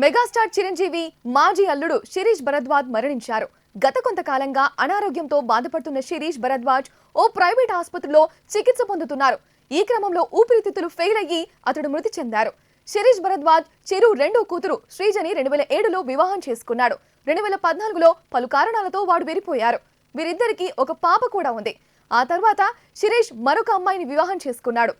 Megastar Chiranjeevi మాజీ అల్లుడు శిరీష్ భరద్వాజ్ మరణించారు. గత కొంతకాలంగా అనారోగ్యంతో బాధపడుతున్న శిరీష్ భరద్వాజ్ ఓ ప్రైవేట్ ఆసుపత్రిలో చికిత్స పొందుతున్నారు. ఈ క్రమంలో ఊపిరితిత్తులు ఫెయిల్ అయ్యి అతడు మృతి చెందారు. శిరీష్ భరద్వాజ్ చిరు రెండో కూతురు శ్రీజని 2007లో వివాహం చేసుకున్నాడు. 2014లో పలు కారణాలతో వాడు విడిపోయారు. వీరిద్దరికి ఒక పాప కూడా ఉంది. ఆ తర్వాత శిరీష్ మరొక అమ్మాయిని వివాహం చేసుకున్నాడు.